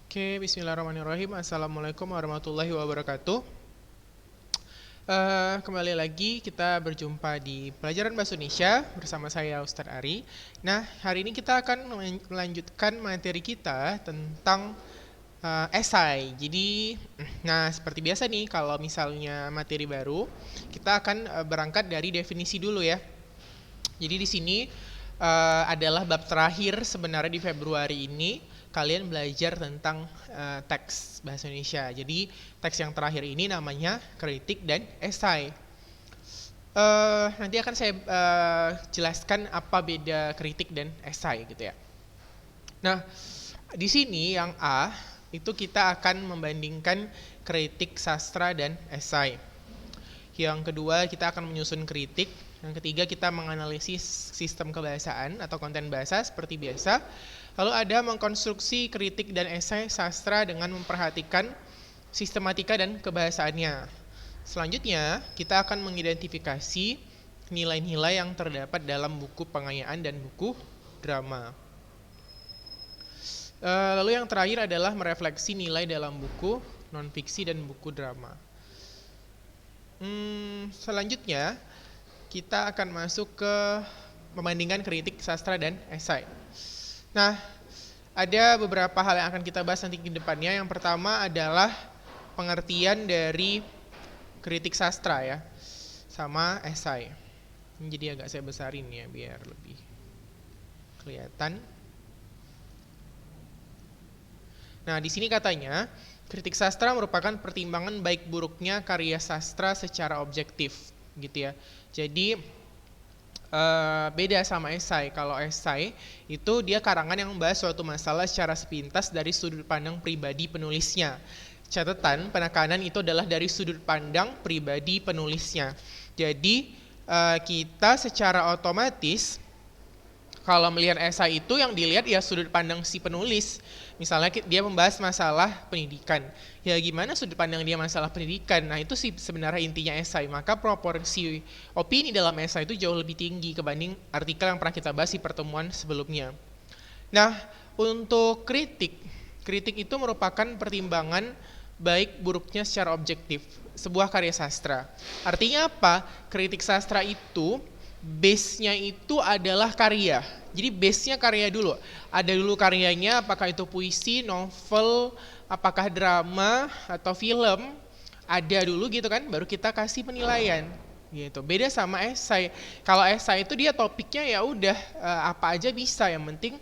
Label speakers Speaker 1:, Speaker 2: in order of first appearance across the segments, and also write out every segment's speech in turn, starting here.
Speaker 1: Oke, bismillahirrahmanirrahim. Assalamualaikum warahmatullahi wabarakatuh. Kembali lagi kita berjumpa di pelajaran Bahasa Indonesia bersama saya Ustadz Ari. Nah, hari ini kita akan melanjutkan materi kita tentang esai. Jadi, nah seperti biasa nih, kalau misalnya materi baru, kita akan berangkat dari definisi dulu ya. Jadi di sini adalah bab terakhir sebenarnya di Februari ini. Kalian belajar tentang teks bahasa Indonesia. Jadi teks yang terakhir ini namanya kritik dan esai. Nanti akan saya jelaskan apa beda kritik dan esai gitu ya. Nah, di sini yang A itu kita akan membandingkan kritik sastra dan esai. Yang kedua kita akan menyusun kritik. Yang ketiga kita menganalisis sistem kebahasaan atau konten bahasa seperti biasa. Lalu ada mengkonstruksi kritik dan esai sastra dengan memperhatikan sistematika dan kebahasaannya. Selanjutnya kita akan mengidentifikasi nilai-nilai yang terdapat dalam buku pengayaan dan buku drama. Lalu yang terakhir adalah merefleksi nilai dalam buku non-fiksi dan buku drama. Selanjutnya kita akan masuk ke membandingkan kritik sastra dan esai. Nah, ada beberapa hal yang akan kita bahas nanti ke depannya. Yang pertama adalah pengertian dari kritik sastra ya, sama esai. Ini jadi agak saya besarin ya biar lebih kelihatan. Nah, di sini katanya kritik sastra merupakan pertimbangan baik buruknya karya sastra secara objektif, gitu ya. Jadi beda sama esai. Kalau esai itu dia karangan yang membahas suatu masalah secara sepintas dari sudut pandang pribadi penulisnya. Catatan penekanan itu adalah dari sudut pandang pribadi penulisnya. Jadi kita secara otomatis kalau melihat esai itu yang dilihat ya sudut pandang si penulis. Misalnya dia membahas masalah pendidikan. Ya gimana sudut pandang dia masalah pendidikan? Nah itu sih sebenarnya intinya esai. Maka proporsi opini dalam esai itu jauh lebih tinggi kebanding artikel yang pernah kita bahas di pertemuan sebelumnya. Nah untuk kritik itu merupakan pertimbangan baik buruknya secara objektif sebuah karya sastra. Artinya apa? Kritik sastra itu base-nya itu adalah karya. Jadi base-nya karya dulu. Ada dulu karyanya, apakah itu puisi, novel, apakah drama atau film. Ada dulu gitu kan, baru kita kasih penilaian. Gitu. Beda sama esai. Kalau esai itu dia topiknya ya udah apa aja bisa, yang penting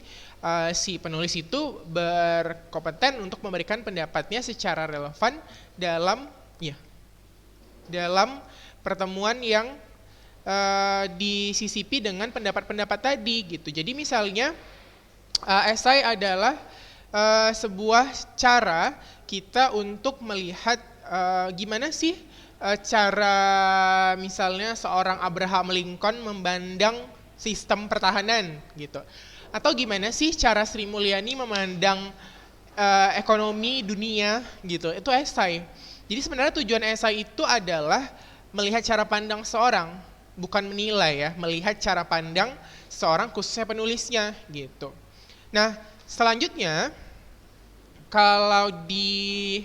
Speaker 1: si penulis itu berkompeten untuk memberikan pendapatnya secara relevan dalam pertemuan yang disisipi dengan pendapat-pendapat tadi gitu. Jadi misalnya esai adalah sebuah cara kita untuk melihat gimana sih cara misalnya seorang Abraham Lincoln memandang sistem pertahanan gitu. Atau gimana sih cara Sri Mulyani memandang ekonomi dunia gitu. Itu esai. Jadi sebenarnya tujuan esai itu adalah melihat cara pandang seorang, bukan menilai ya, melihat cara pandang seorang khususnya penulisnya gitu. Nah, selanjutnya kalau di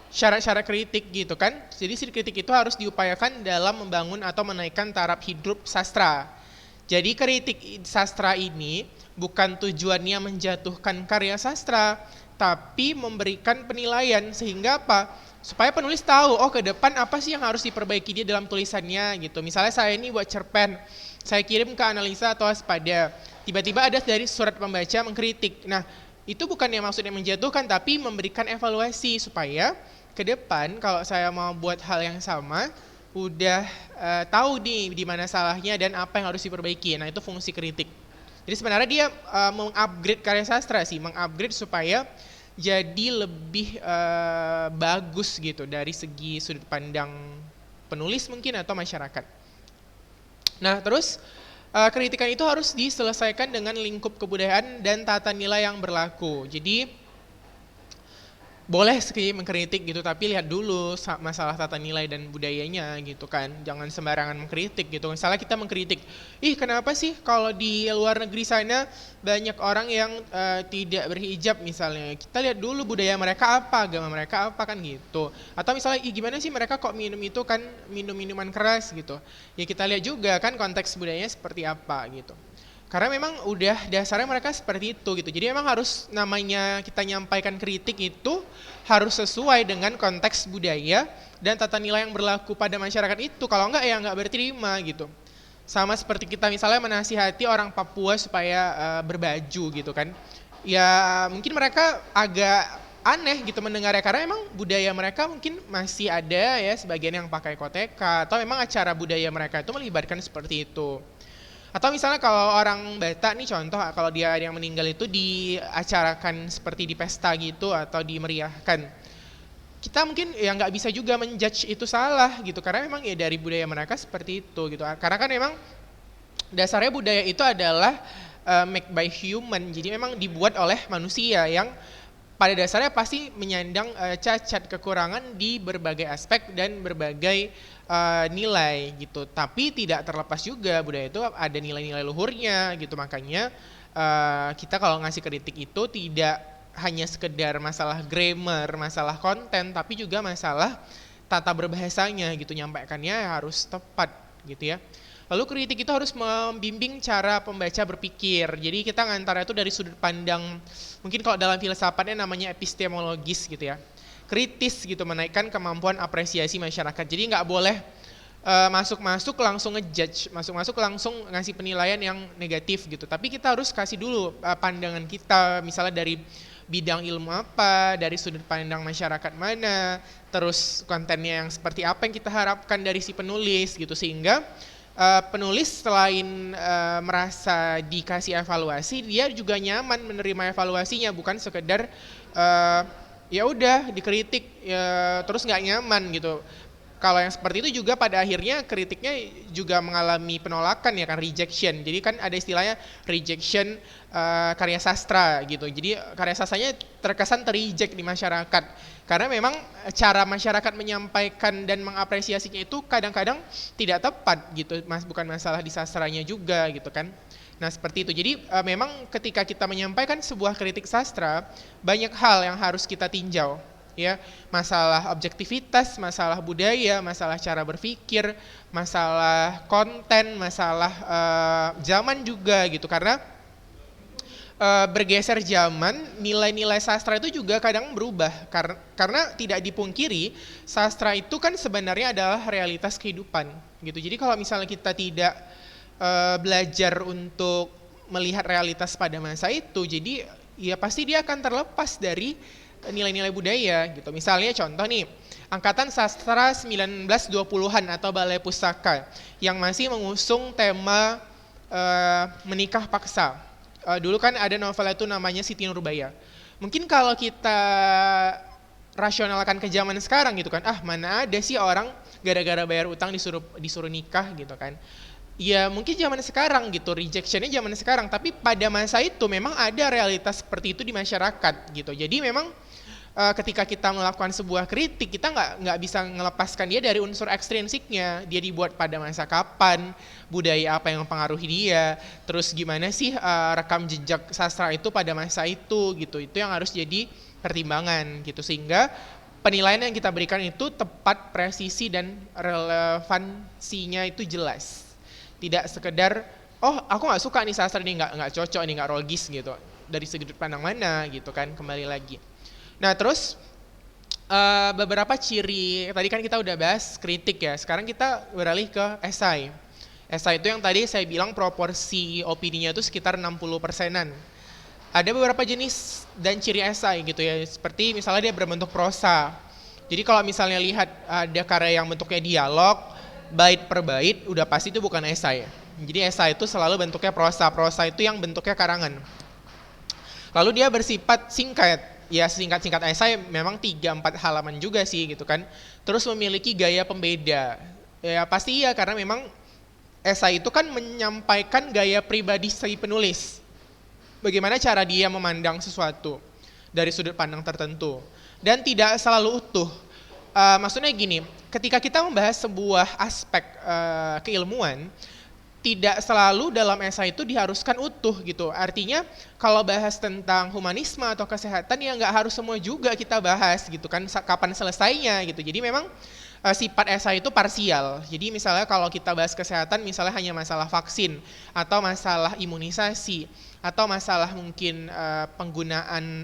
Speaker 1: syarat-syarat kritik gitu kan, jadi si kritik itu harus diupayakan dalam membangun atau menaikkan taraf hidup sastra. Jadi kritik sastra ini bukan tujuannya menjatuhkan karya sastra, tapi memberikan penilaian sehingga apa? Supaya penulis tahu, oh ke depan apa sih yang harus diperbaiki dia dalam tulisannya gitu. Misalnya saya ini buat cerpen, saya kirim ke analisa atau waspada. Tiba-tiba ada dari surat pembaca mengkritik. Nah, itu bukannya maksudnya menjatuhkan, tapi memberikan evaluasi supaya ke depan kalau saya mau buat hal yang sama, udah tahu nih di mana salahnya dan apa yang harus diperbaiki. Nah, itu fungsi kritik. Jadi sebenarnya dia mengupgrade karya sastra sih, mengupgrade supaya jadi lebih bagus gitu dari segi sudut pandang penulis mungkin atau masyarakat. Nah terus kritikan itu harus diselesaikan dengan lingkup kebudayaan dan tata nilai yang berlaku. Jadi boleh sih mengkritik gitu, tapi lihat dulu masalah tata nilai dan budayanya gitu kan. Jangan sembarangan mengkritik gitu. Misalnya kita mengkritik, ih kenapa sih kalau di luar negeri sana banyak orang yang tidak berhijab misalnya. Kita lihat dulu budaya mereka apa, agama mereka apa kan gitu. Atau misalnya, ih gimana sih mereka kok minum itu kan, minum minuman keras gitu. Ya kita lihat juga kan konteks budayanya seperti apa gitu. Karena memang udah dasarnya mereka seperti itu gitu. Jadi memang harus namanya kita nyampaikan kritik itu harus sesuai dengan konteks budaya dan tata nilai yang berlaku pada masyarakat itu. Kalau enggak ya enggak berterima gitu. Sama seperti kita misalnya menasihati orang Papua supaya berbaju gitu kan. Ya mungkin mereka agak aneh gitu mendengarnya karena memang budaya mereka mungkin masih ada ya sebagian yang pakai koteka atau memang acara budaya mereka itu melibatkan seperti itu. Atau misalnya kalau orang Batak nih contoh, kalau dia ada yang meninggal itu diacarakan seperti di pesta gitu atau dimeriahkan. Kita mungkin ya nggak bisa juga menjudge itu salah gitu, karena memang ya dari budaya mereka seperti itu gitu. Karena kan memang dasarnya budaya itu adalah made by human, jadi memang dibuat oleh manusia yang pada dasarnya pasti menyandang cacat kekurangan di berbagai aspek dan berbagai nilai gitu. Tapi tidak terlepas juga budaya itu ada nilai-nilai luhurnya gitu. Makanya kita kalau ngasih kritik itu tidak hanya sekedar masalah grammar, masalah konten, tapi juga masalah tata berbahasanya gitu. Nyampaikannya harus tepat gitu ya. Lalu kritik itu harus membimbing cara pembaca berpikir. Jadi kita ngantar itu dari sudut pandang, mungkin kalau dalam filsafatnya namanya epistemologis gitu ya. Kritis gitu, menaikkan kemampuan apresiasi masyarakat. Jadi nggak boleh masuk-masuk langsung ngejudge, masuk-masuk langsung ngasih penilaian yang negatif gitu. Tapi kita harus kasih dulu pandangan kita, misalnya dari bidang ilmu apa, dari sudut pandang masyarakat mana, terus kontennya yang seperti apa yang kita harapkan dari si penulis gitu, sehingga penulis selain merasa dikasih evaluasi, dia juga nyaman menerima evaluasinya, bukan sekedar ya udah dikritik ya, terus nggak nyaman gitu. Kalau yang seperti itu juga pada akhirnya kritiknya juga mengalami penolakan ya kan, rejection. Jadi kan ada istilahnya rejection karya sastra gitu. Jadi karya sastranya terkesan terreject di masyarakat. Karena memang cara masyarakat menyampaikan dan mengapresiasinya itu kadang-kadang tidak tepat gitu. Bukan masalah di sastranya juga gitu kan. Nah seperti itu. Jadi memang ketika kita menyampaikan sebuah kritik sastra, banyak hal yang harus kita tinjau. Ya, masalah objektivitas, masalah budaya, masalah cara berpikir, masalah konten, masalah zaman juga gitu. Karena bergeser zaman, nilai-nilai sastra itu juga kadang berubah. Karena tidak dipungkiri, sastra itu kan sebenarnya adalah realitas kehidupan gitu. Jadi kalau misalnya kita tidak belajar untuk melihat realitas pada masa itu, jadi ya pasti dia akan terlepas dari nilai-nilai budaya gitu. Misalnya contoh nih, Angkatan Sastra 1920-an atau Balai Pustaka yang masih mengusung tema menikah paksa. Dulu kan ada novel itu namanya Siti Nurbaya. Mungkin kalau kita rasionalkan ke zaman sekarang gitu kan, mana ada sih orang gara-gara bayar utang disuruh nikah gitu kan. Ya mungkin zaman sekarang gitu, rejectionnya zaman sekarang, tapi pada masa itu memang ada realitas seperti itu di masyarakat gitu. Jadi memang ketika kita melakukan sebuah kritik, kita nggak bisa melepaskan dia dari unsur ekstrinsiknya. Dia dibuat pada masa kapan, budaya apa yang mempengaruhi dia, terus gimana sih rekam jejak sastra itu pada masa itu gitu. Itu yang harus jadi pertimbangan gitu, sehingga penilaian yang kita berikan itu tepat, presisi, dan relevansinya itu jelas. Tidak sekedar, oh aku nggak suka nih sastra ini, nggak cocok nih, nggak logis gitu. Dari sudut pandang mana gitu kan, kembali lagi. Nah terus beberapa ciri, tadi kan kita udah bahas kritik ya, sekarang kita beralih ke esai. Esai itu yang tadi saya bilang proporsi opininya itu sekitar 60%-an. Ada beberapa jenis dan ciri esai gitu ya, seperti misalnya dia berbentuk prosa. Jadi kalau misalnya lihat ada karya yang bentuknya dialog, bait per bait, udah pasti itu bukan esai. Jadi esai itu selalu bentuknya prosa, prosa itu yang bentuknya karangan. Lalu dia bersifat singkat. Ya singkat-singkat esai memang 3-4 halaman juga sih gitu kan. Terus memiliki gaya pembeda. Ya pasti iya, karena memang esai itu kan menyampaikan gaya pribadi si penulis. Bagaimana cara dia memandang sesuatu. dari sudut pandang tertentu dan tidak selalu utuh. Maksudnya gini, ketika kita membahas sebuah aspek keilmuan, tidak selalu dalam esai itu diharuskan utuh gitu. Artinya kalau bahas tentang humanisme atau kesehatan ya nggak harus semua juga kita bahas gitu kan, kapan selesainya gitu. Jadi memang sifat esai itu parsial. Jadi misalnya kalau kita bahas kesehatan misalnya hanya masalah vaksin atau masalah imunisasi atau masalah mungkin penggunaan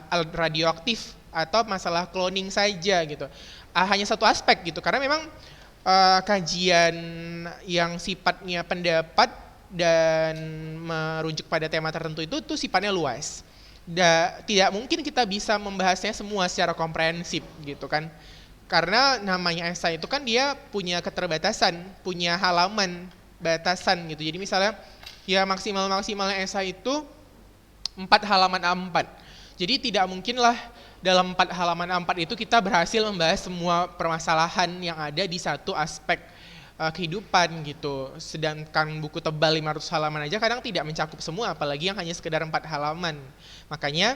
Speaker 1: alat radioaktif atau masalah cloning saja gitu. Hanya satu aspek gitu karena memang kajian yang sifatnya pendapat dan merujuk pada tema tertentu itu tuh sifatnya luas. Tidak mungkin kita bisa membahasnya semua secara komprehensif gitu kan. Karena namanya esai itu kan dia punya keterbatasan, punya halaman batasan gitu. Jadi misalnya ya maksimalnya esai itu 4 halaman A4. Jadi tidak mungkinlah dalam 4 halaman A4 itu kita berhasil membahas semua permasalahan yang ada di satu aspek kehidupan gitu. Sedangkan buku tebal 500 halaman aja kadang tidak mencakup semua, apalagi yang hanya sekedar 4 halaman. Makanya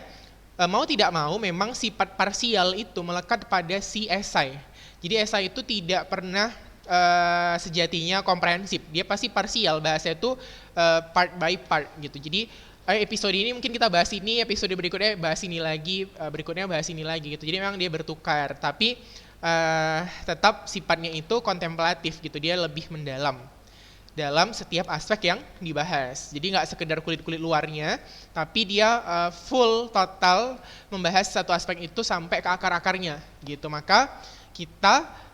Speaker 1: mau tidak mau memang sifat parsial itu melekat pada si esai. Jadi esai itu tidak pernah sejatinya komprehensif, dia pasti parsial, bahasanya itu part by part gitu. Jadi episode ini mungkin kita bahas ini, episode berikutnya bahas ini lagi, berikutnya bahas ini lagi gitu. Jadi memang dia bertukar, tapi tetap sifatnya itu kontemplatif gitu, dia lebih mendalam dalam setiap aspek yang dibahas. Jadi nggak sekedar kulit-kulit luarnya, tapi dia full, total membahas satu aspek itu sampai ke akar-akarnya gitu. Maka kita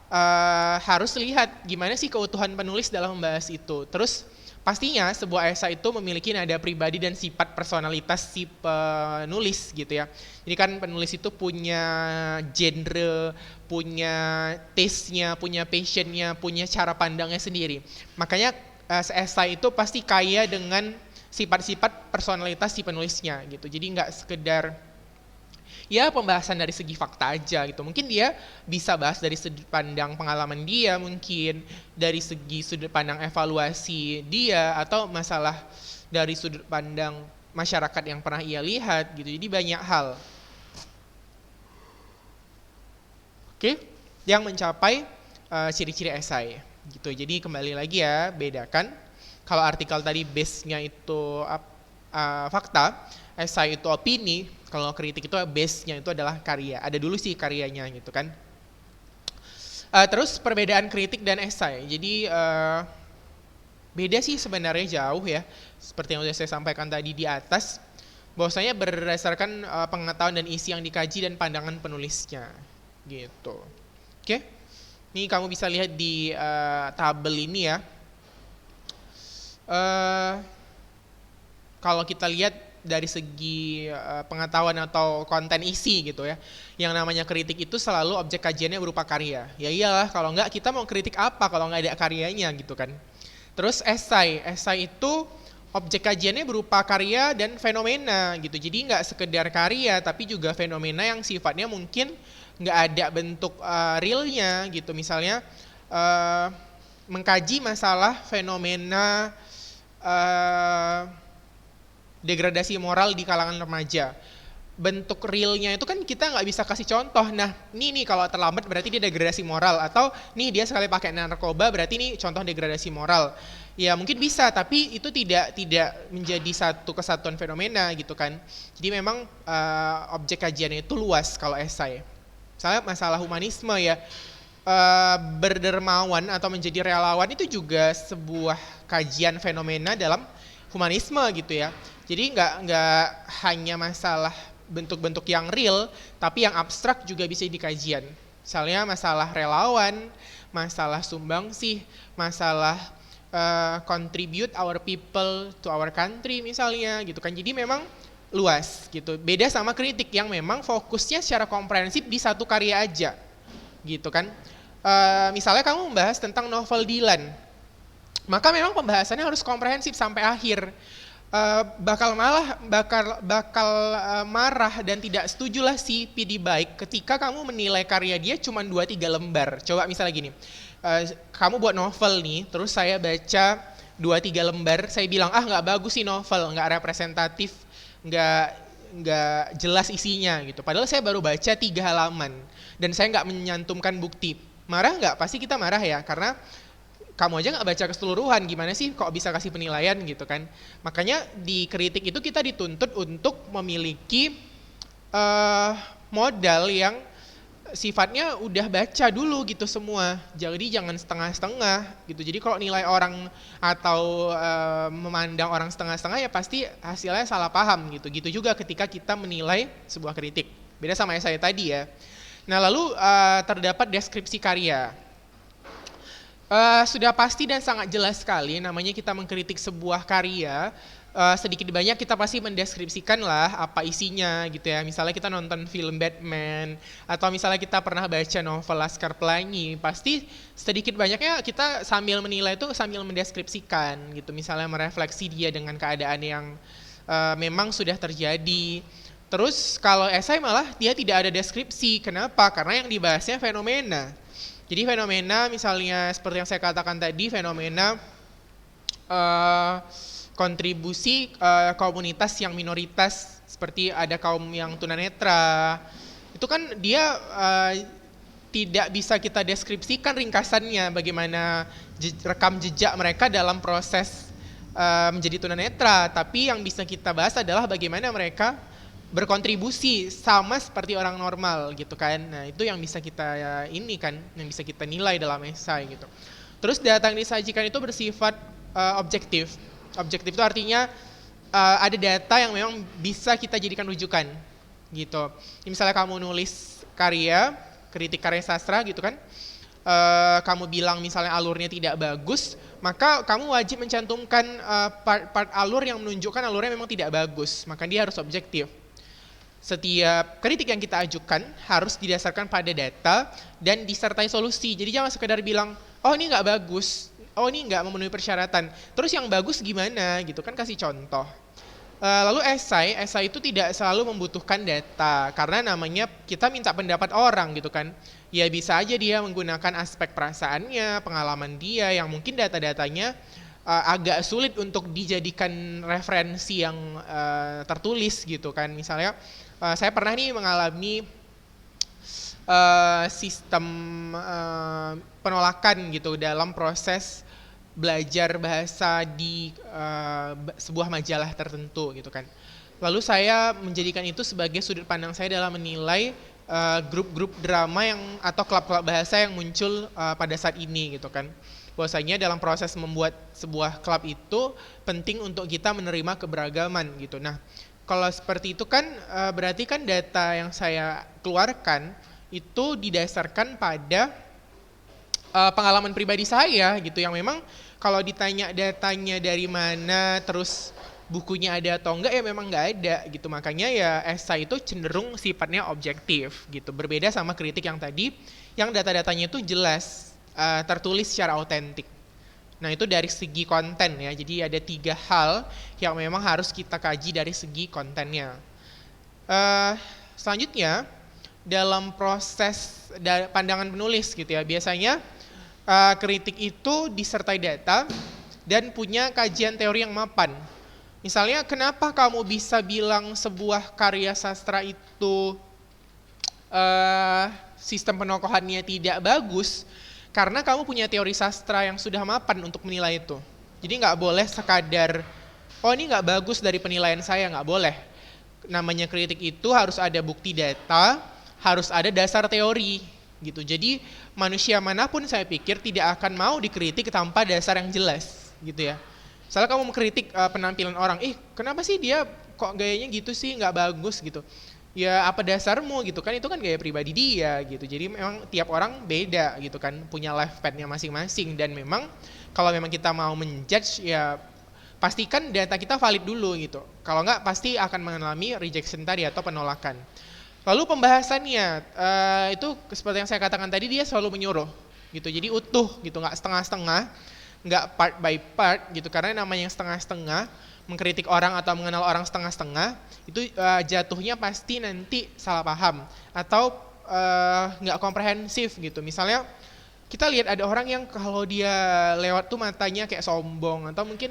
Speaker 1: harus lihat gimana sih keutuhan penulis dalam membahas itu. Terus pastinya sebuah esai itu memiliki nada pribadi dan sifat personalitas si penulis gitu ya. Jadi kan penulis itu punya genre, punya taste-nya, punya passion-nya, punya cara pandangnya sendiri. Makanya esai itu pasti kaya dengan sifat-sifat personalitas si penulisnya gitu. Jadi nggak sekedar ya pembahasan dari segi fakta aja gitu. Mungkin dia bisa bahas dari sudut pandang pengalaman dia, mungkin dari segi sudut pandang evaluasi dia, atau masalah dari sudut pandang masyarakat yang pernah ia lihat gitu. Jadi banyak hal. Oke, yang mencapai ciri-ciri esai gitu. Jadi kembali lagi ya, bedakan. Kalau artikel tadi base-nya itu fakta, esai itu opini, kalau kritik itu base-nya itu adalah karya. Ada dulu sih karyanya gitu kan. Terus perbedaan kritik dan esai. Jadi beda sih sebenarnya jauh ya. Seperti yang sudah saya sampaikan tadi di atas, bahwasanya berdasarkan pengetahuan dan isi yang dikaji dan pandangan penulisnya gitu. Oke. Ini kamu bisa lihat di tabel ini ya. Kalau kita lihat dari segi pengetahuan atau konten isi gitu ya, yang namanya kritik itu selalu objek kajiannya berupa karya. Ya iyalah, kalau enggak kita mau kritik apa kalau nggak ada karyanya gitu kan. Terus esai itu objek kajiannya berupa karya dan fenomena gitu. Jadi nggak sekedar karya tapi juga fenomena yang sifatnya mungkin nggak ada bentuk realnya gitu. Misalnya mengkaji masalah fenomena degradasi moral di kalangan remaja. Bentuk realnya itu kan kita nggak bisa kasih contoh. Nah, nih kalau terlambat berarti dia degradasi moral, atau nih dia sekali pakai narkoba berarti ini contoh degradasi moral. Ya mungkin bisa, tapi itu tidak menjadi satu kesatuan fenomena gitu kan. Jadi memang objek kajiannya itu luas kalau esai. Misalnya masalah humanisme ya, berdermawan atau menjadi relawan itu juga sebuah kajian fenomena dalam humanisme gitu ya. Jadi nggak hanya masalah bentuk-bentuk yang real, tapi yang abstrak juga bisa dikajian. Misalnya masalah relawan, masalah sumbangsih, masalah contribute our people to our country misalnya gitu kan. Jadi memang luas gitu. Beda sama kritik yang memang fokusnya secara komprehensif di satu karya aja gitu kan. Misalnya kamu membahas tentang novel Dylan, maka memang pembahasannya harus komprehensif sampai akhir. Bakal marah dan tidak setujulah si PD Baik ketika kamu menilai karya dia cuma 2-3 lembar. Coba misalnya gini, kamu buat novel nih, terus saya baca 2-3 lembar, saya bilang nggak bagus sih novel, nggak representatif, nggak nggak jelas isinya gitu. Padahal saya baru baca 3 halaman dan saya nggak menyantumkan bukti. Marah nggak? Pasti kita marah ya, karena kamu aja nggak baca keseluruhan, gimana sih kok bisa kasih penilaian gitu kan. Makanya di kritik itu kita dituntut untuk memiliki modal yang sifatnya udah baca dulu gitu semua. Jadi jangan setengah-setengah gitu. Jadi kalau nilai orang atau memandang orang setengah-setengah ya pasti hasilnya salah paham gitu. Gitu juga ketika kita menilai sebuah kritik. Beda sama yang saya tadi ya. Nah lalu terdapat deskripsi karya. Sudah pasti dan sangat jelas sekali namanya kita mengkritik sebuah karya, sedikit banyak kita pasti mendeskripsikan lah apa isinya gitu ya. Misalnya kita nonton film Batman, atau misalnya kita pernah baca novel Laskar Pelangi, pasti sedikit banyaknya kita sambil menilai itu sambil mendeskripsikan gitu. Misalnya merefleksi dia dengan keadaan yang memang sudah terjadi. Terus kalau esai malah dia tidak ada deskripsi. Kenapa? Karena yang dibahasnya fenomena. Jadi fenomena misalnya seperti yang saya katakan tadi, fenomena kontribusi komunitas yang minoritas, seperti ada kaum yang tunanetra, itu kan dia tidak bisa kita deskripsikan ringkasannya bagaimana rekam jejak mereka dalam proses menjadi tunanetra, tapi yang bisa kita bahas adalah bagaimana mereka berkontribusi sama seperti orang normal gitu kan. Nah itu yang bisa kita ini kan, yang bisa kita nilai dalam esai gitu. Terus data yang disajikan itu bersifat objektif. Objektif itu artinya ada data yang memang bisa kita jadikan rujukan gitu. Misalnya kamu nulis karya, kritik karya sastra gitu kan, kamu bilang misalnya alurnya tidak bagus, maka kamu wajib mencantumkan part-part alur yang menunjukkan alurnya memang tidak bagus, maka dia harus objektif. Setiap kritik yang kita ajukan harus didasarkan pada data dan disertai solusi. Jadi jangan sekedar bilang, oh ini nggak bagus, oh ini nggak memenuhi persyaratan. Terus yang bagus gimana gitu kan, kasih contoh. Lalu esai itu tidak selalu membutuhkan data, karena namanya kita minta pendapat orang gitu kan. Ya bisa aja dia menggunakan aspek perasaannya, pengalaman dia yang mungkin data-datanya agak sulit untuk dijadikan referensi yang tertulis gitu kan. Misalnya saya pernah nih mengalami sistem penolakan gitu dalam proses belajar bahasa di sebuah majalah tertentu gitu kan. Lalu saya menjadikan itu sebagai sudut pandang saya dalam menilai grup-grup drama yang atau klub-klub bahasa yang muncul pada saat ini gitu kan. Bahwasanya dalam proses membuat sebuah klub itu penting untuk kita menerima keberagaman gitu. Nah, kalau seperti itu kan berarti kan data yang saya keluarkan itu didasarkan pada pengalaman pribadi saya gitu, yang memang kalau ditanya datanya dari mana, terus bukunya ada atau enggak, ya memang enggak ada gitu. Makanya ya esai itu cenderung sifatnya objektif gitu, berbeda sama kritik yang tadi yang data-datanya itu jelas tertulis secara autentik. Nah itu dari segi konten ya, jadi ada 3 hal yang memang harus kita kaji dari segi kontennya. Selanjutnya dalam proses pandangan penulis gitu ya, biasanya kritik itu disertai data dan punya kajian teori yang mapan. Misalnya kenapa kamu bisa bilang sebuah karya sastra itu sistem penokohannya tidak bagus, karena kamu punya teori sastra yang sudah mapan untuk menilai itu. Jadi nggak boleh sekadar, oh ini nggak bagus dari penilaian saya, nggak boleh. Namanya kritik itu harus ada bukti data, harus ada dasar teori gitu. Jadi manusia manapun saya pikir tidak akan mau dikritik tanpa dasar yang jelas gitu ya. Misalnya kamu mengkritik penampilan orang, kenapa sih dia kok gayanya gitu sih, nggak bagus gitu. Ya apa dasarmu gitu kan, itu kan gaya pribadi dia gitu. Jadi memang tiap orang beda gitu kan, punya lifespan-nya masing-masing. Dan memang kalau memang kita mau menjudge ya pastikan data kita valid dulu gitu. Kalau enggak pasti akan mengalami rejection tadi atau penolakan. Lalu pembahasannya itu seperti yang saya katakan tadi, dia selalu menyuruh gitu. Jadi utuh gitu, nggak setengah-setengah, nggak part by part gitu. Karena namanya yang setengah-setengah, mengkritik orang atau mengenal orang setengah-setengah, itu jatuhnya pasti nanti salah paham atau nggak komprehensif gitu. Misalnya kita lihat ada orang yang kalau dia lewat tuh matanya kayak sombong, atau mungkin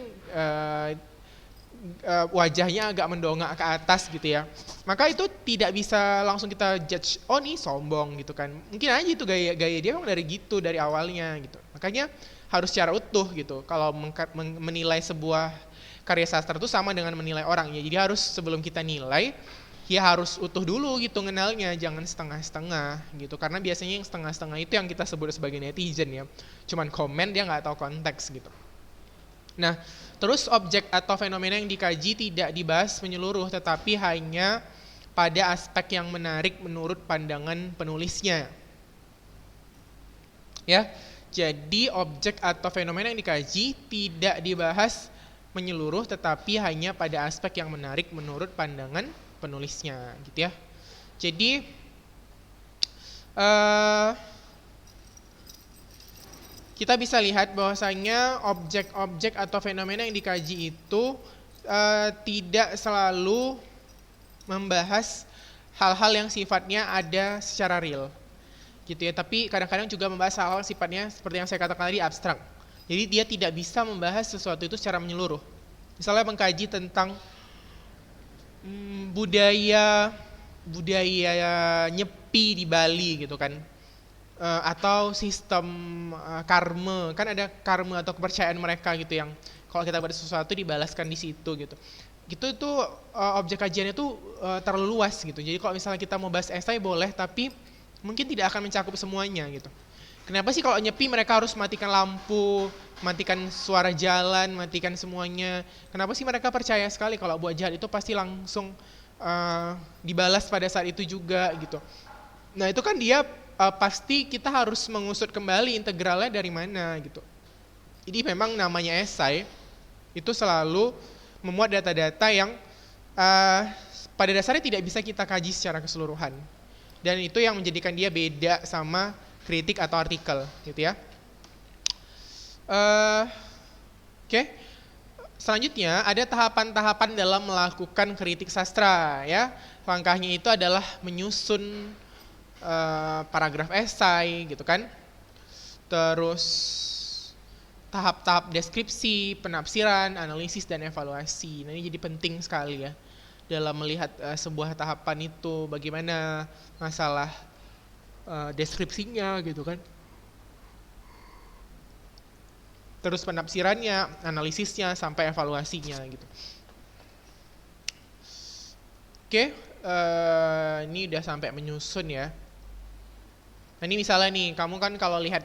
Speaker 1: wajahnya agak mendongak ke atas gitu ya. Maka itu tidak bisa langsung kita judge, oh nih sombong gitu kan. Mungkin aja itu gaya dia memang dari gitu dari awalnya gitu. Makanya harus secara utuh gitu. Kalau menilai sebuah karya sastra itu sama dengan menilai orang ya. Jadi harus sebelum kita nilai ya harus utuh dulu gitu ngenalnya, jangan setengah-setengah gitu. Karena biasanya yang setengah-setengah itu yang kita sebut sebagai netizen ya. Cuman komen dia nggak tahu konteks gitu. Nah, terus objek atau fenomena yang dikaji tidak dibahas menyeluruh, tetapi hanya pada aspek yang menarik menurut pandangan penulisnya. Ya, jadi objek atau fenomena yang dikaji tidak dibahas menyeluruh, tetapi hanya pada aspek yang menarik menurut pandangan penulisnya, gitu ya. Jadi, kita bisa lihat bahwasanya objek-objek atau fenomena yang dikaji itu tidak selalu membahas hal-hal yang sifatnya ada secara real, gitu ya. Tapi kadang-kadang juga membahas hal-hal sifatnya seperti yang saya katakan tadi abstrak. Jadi dia tidak bisa membahas sesuatu itu secara menyeluruh. Misalnya mengkaji tentang budaya nyepi di Bali gitu kan. Atau sistem karma, kan ada karma atau kepercayaan mereka gitu yang kalau kita buat sesuatu dibalaskan di situ gitu. Gitu itu objek kajiannya itu terlalu luas gitu. Jadi kalau misalnya kita mau bahas esai boleh, tapi mungkin tidak akan mencakup semuanya gitu. Kenapa sih kalau nyepi mereka harus matikan lampu, matikan suara jalan, matikan semuanya? Kenapa sih mereka percaya sekali kalau buat jahat itu pasti langsung dibalas pada saat itu juga gitu. Nah itu kan dia pasti kita harus mengusut kembali integralnya dari mana gitu. Jadi memang namanya esai itu selalu memuat data-data yang pada dasarnya tidak bisa kita kaji secara keseluruhan. Dan itu yang menjadikan dia beda sama kritik atau artikel gitu ya. Oke. Selanjutnya ada tahapan-tahapan dalam melakukan kritik sastra ya. Langkahnya itu adalah menyusun paragraf esai gitu kan. Terus tahap-tahap deskripsi, penafsiran, analisis dan evaluasi. Nah, ini jadi penting sekali ya dalam melihat sebuah tahapan itu bagaimana masalah deskripsinya gitu kan. Terus penafsirannya, analisisnya sampai evaluasinya gitu. Oke, ini udah sampai menyusun ya. Nah ini misalnya nih, kamu kan kalau lihat,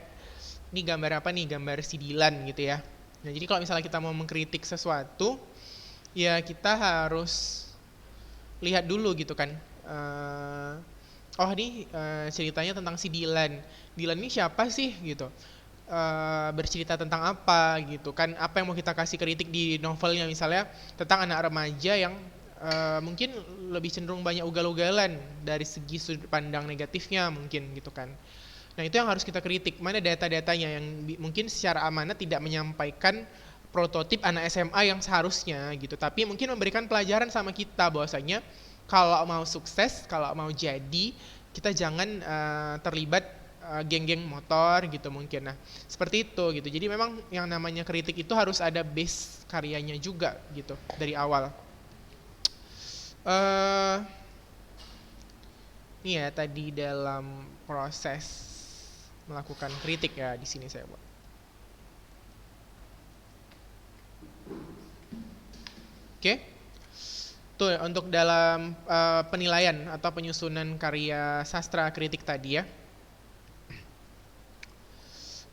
Speaker 1: ini gambar apa nih, gambar sidilan gitu ya. Nah jadi kalau misalnya kita mau mengkritik sesuatu, ya kita harus lihat dulu gitu kan. Oh ini ceritanya tentang si Dylan. Dylan ini siapa sih gitu. Bercerita tentang apa gitu kan. Apa yang mau kita kasih kritik di novelnya misalnya tentang anak remaja yang mungkin lebih cenderung banyak ugal-ugalan dari segi sudut pandang negatifnya mungkin gitu kan. Nah itu yang harus kita kritik, mana data-datanya yang mungkin secara amanat tidak menyampaikan prototip anak SMA yang seharusnya gitu, tapi mungkin memberikan pelajaran sama kita bahwasanya kalau mau sukses, kalau mau jadi, kita jangan terlibat geng-geng motor gitu mungkin. Nah seperti itu gitu, jadi memang yang namanya kritik itu harus ada base karyanya juga gitu dari awal. Ini ya tadi dalam proses melakukan kritik ya di sini saya buat. Oke. Tuh untuk dalam penilaian atau penyusunan karya sastra kritik tadi ya.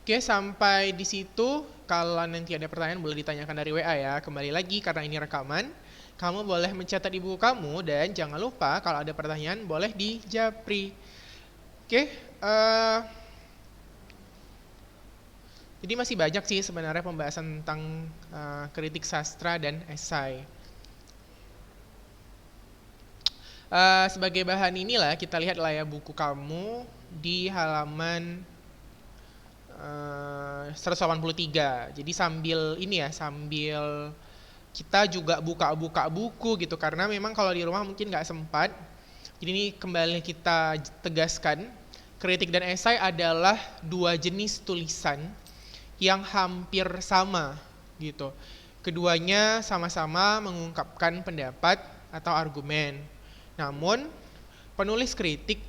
Speaker 1: Oke, sampai di situ. Kalau nanti ada pertanyaan boleh ditanyakan dari WA ya. Kembali lagi karena ini rekaman. Kamu boleh mencatat di buku kamu dan jangan lupa kalau ada pertanyaan boleh di Japri. Oke, jadi masih banyak sih sebenarnya pembahasan tentang kritik sastra dan esai. Sebagai bahan inilah kita lihat lah ya buku kamu di halaman 183. Jadi sambil ini ya, sambil kita juga buka-buka buku gitu karena memang kalau di rumah mungkin nggak sempat. Jadi ini kembali kita tegaskan, kritik dan esai adalah dua jenis tulisan yang hampir sama gitu. Keduanya sama-sama mengungkapkan pendapat atau argumen. Namun, penulis kritik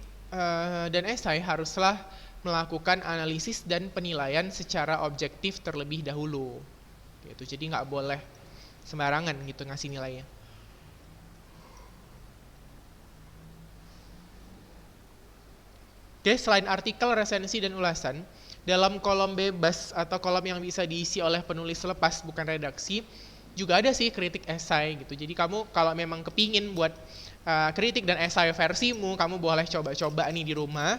Speaker 1: dan esai haruslah melakukan analisis dan penilaian secara objektif terlebih dahulu. Gitu. Jadi nggak boleh sembarangan gitu ngasih nilainya. Oke, selain artikel, resensi, dan ulasan, dalam kolom bebas atau kolom yang bisa diisi oleh penulis lepas bukan redaksi, juga ada sih kritik esai gitu. Jadi kamu kalau memang kepingin buat kritik dan esai versimu, kamu boleh coba-coba nih di rumah.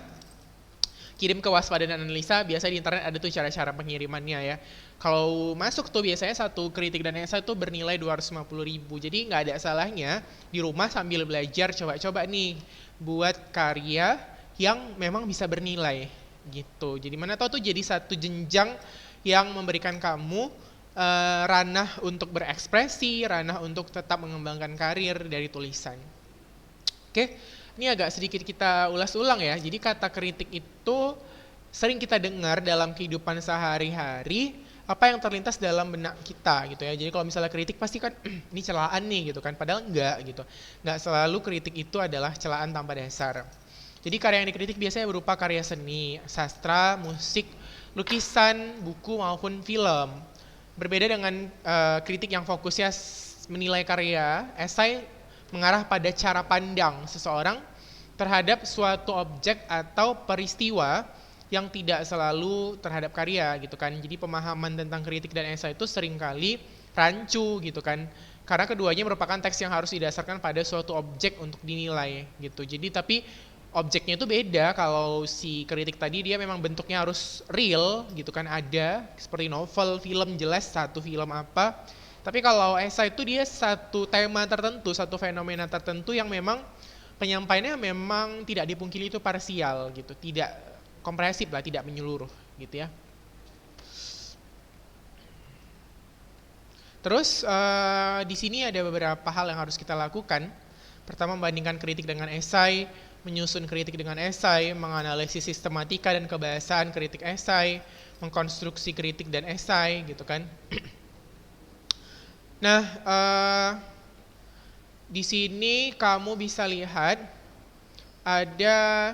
Speaker 1: Kirim ke Waspada dan Analisa, biasa di internet ada tuh cara-cara pengirimannya ya. Kalau masuk tuh biasanya satu kritik dan esai tuh bernilai 250.000. Jadi nggak ada salahnya di rumah sambil belajar coba-coba nih buat karya yang memang bisa bernilai gitu. Jadi mana tahu tuh jadi satu jenjang yang memberikan kamu ranah untuk berekspresi, ranah untuk tetap mengembangkan karir dari tulisan. Oke, ini agak sedikit kita ulas ulang ya. Jadi kata kritik itu sering kita dengar dalam kehidupan sehari-hari, apa yang terlintas dalam benak kita gitu ya. Jadi kalau misalnya kritik pasti kan ini celaan nih gitu kan, padahal enggak gitu. Enggak selalu kritik itu adalah celaan tanpa dasar. Jadi karya yang dikritik biasanya berupa karya seni, sastra, musik, lukisan, buku maupun film. Berbeda dengan kritik yang fokusnya menilai karya, esai mengarah pada cara pandang seseorang terhadap suatu objek atau peristiwa yang tidak selalu terhadap karya gitu kan. Jadi pemahaman tentang kritik dan esai itu seringkali rancu gitu kan. Karena keduanya merupakan teks yang harus didasarkan pada suatu objek untuk dinilai gitu. Jadi tapi objeknya itu beda. Kalau si kritik tadi dia memang bentuknya harus real gitu kan, ada seperti novel, film jelas satu film apa. Tapi kalau esai itu dia satu tema tertentu, satu fenomena tertentu yang memang penyampaiannya memang tidak dipungkiri itu parsial gitu, tidak komprehensif lah, tidak menyeluruh gitu ya. Terus di sini ada beberapa hal yang harus kita lakukan. Pertama, membandingkan kritik dengan esai, menyusun kritik dengan esai, menganalisis sistematika dan kebahasaan kritik esai, mengkonstruksi kritik dan esai gitu kan. Nah, di sini kamu bisa lihat ada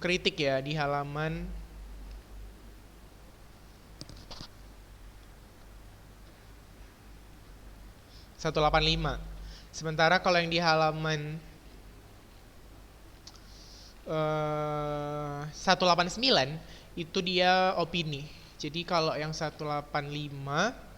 Speaker 1: kritik ya di halaman 185. Sementara kalau yang di halaman 189 itu dia opini. Jadi kalau yang 185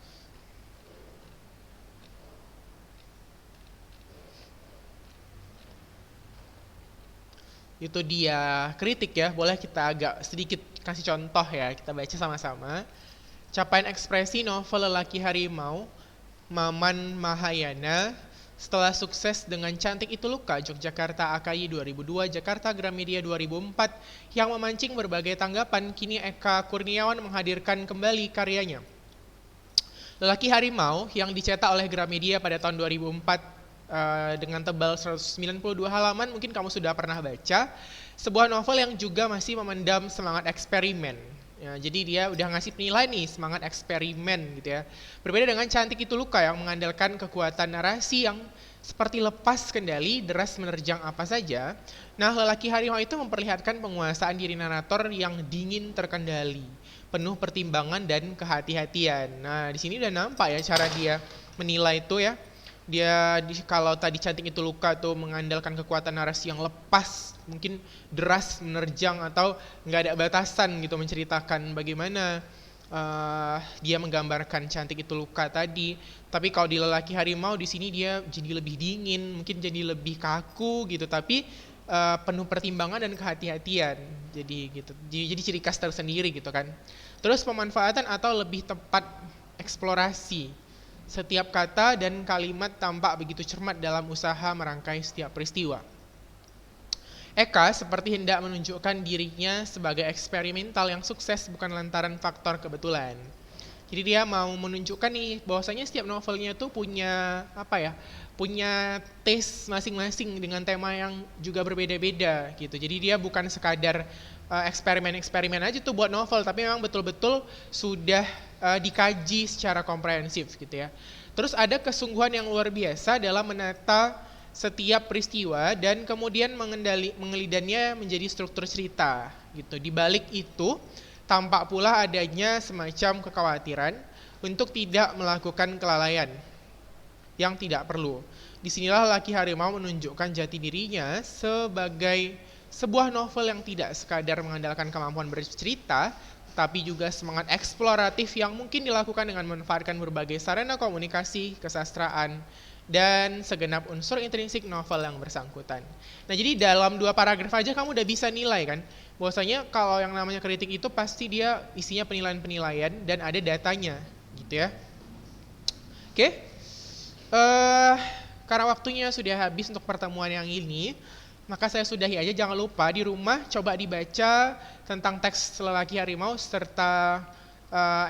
Speaker 1: itu dia kritik ya. Boleh kita agak sedikit kasih contoh ya, kita baca sama-sama. Capaian ekspresi novel Lelaki Harimau Maman Mahayana. Setelah sukses dengan Cantik Itu Luka, Yogyakarta AKI 2002, Jakarta Gramedia 2004, yang memancing berbagai tanggapan, kini Eka Kurniawan menghadirkan kembali karyanya. Lelaki Harimau yang dicetak oleh Gramedia pada tahun 2004 dengan tebal 192 halaman, mungkin kamu sudah pernah baca. Sebuah novel yang juga masih memendam semangat eksperimen. Ya, jadi dia udah ngasih penilai nih, semangat eksperimen gitu ya. Berbeda dengan Cantik Itu Luka yang mengandalkan kekuatan narasi yang seperti lepas kendali, deras menerjang apa saja. Nah, Lelaki Harimau itu memperlihatkan penguasaan diri narator yang dingin terkendali, penuh pertimbangan dan kehati-hatian. Nah, di sini udah nampak ya cara dia menilai itu ya. Dia kalau tadi Cantik Itu Luka tuh mengandalkan kekuatan narasi yang lepas, mungkin deras menerjang atau nggak ada batasan gitu menceritakan bagaimana dia menggambarkan Cantik Itu Luka tadi. Tapi kalau di Lelaki Harimau di sini dia jadi lebih dingin, mungkin jadi lebih kaku gitu, tapi penuh pertimbangan dan kehati-hatian. Jadi gitu. Jadi ciri khas tersendiri gitu kan. Terus pemanfaatan atau lebih tepat eksplorasi. Setiap kata dan kalimat tampak begitu cermat dalam usaha merangkai setiap peristiwa. Eka seperti hendak menunjukkan dirinya sebagai eksperimental yang sukses bukan lantaran faktor kebetulan. Jadi dia mau menunjukkan nih bahwasanya setiap novelnya tuh punya apa ya? Punya taste masing-masing dengan tema yang juga berbeda-beda gitu. Jadi dia bukan sekadar eksperimen-eksperimen aja tuh buat novel, tapi memang betul-betul sudah dikaji secara komprehensif gitu ya. Terus ada kesungguhan yang luar biasa dalam menata setiap peristiwa dan kemudian mengelidannya menjadi struktur cerita gitu. Di balik itu tampak pula adanya semacam kekhawatiran untuk tidak melakukan kelalaian yang tidak perlu. Disinilah Laki Harimau menunjukkan jati dirinya sebagai sebuah novel yang tidak sekadar mengandalkan kemampuan bercerita, tapi juga semangat eksploratif yang mungkin dilakukan dengan memanfaatkan berbagai sarana komunikasi, kesastraan, dan segenap unsur intrinsik novel yang bersangkutan. Nah, jadi dalam 2 paragraf aja kamu udah bisa nilai kan, bahwasanya kalau yang namanya kritik itu pasti dia isinya penilaian-penilaian dan ada datanya, gitu ya. Oke, karena waktunya sudah habis untuk pertemuan yang ini, maka saya sudahi aja. Jangan lupa di rumah coba dibaca tentang teks Lelaki Harimau serta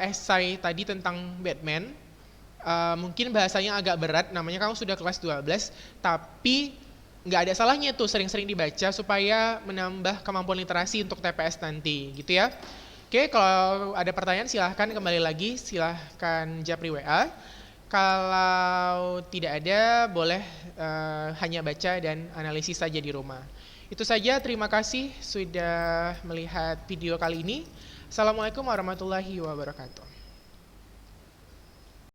Speaker 1: esai tadi tentang Batman. Mungkin bahasanya agak berat, namanya kamu sudah kelas 12, tapi nggak ada salahnya tuh sering-sering dibaca supaya menambah kemampuan literasi untuk TPS nanti, gitu ya. Oke, kalau ada pertanyaan silahkan kembali lagi, silahkan japri WA. Kalau tidak ada, boleh hanya baca dan analisis saja di rumah. Itu saja, terima kasih sudah melihat video kali ini. Assalamualaikum warahmatullahi wabarakatuh.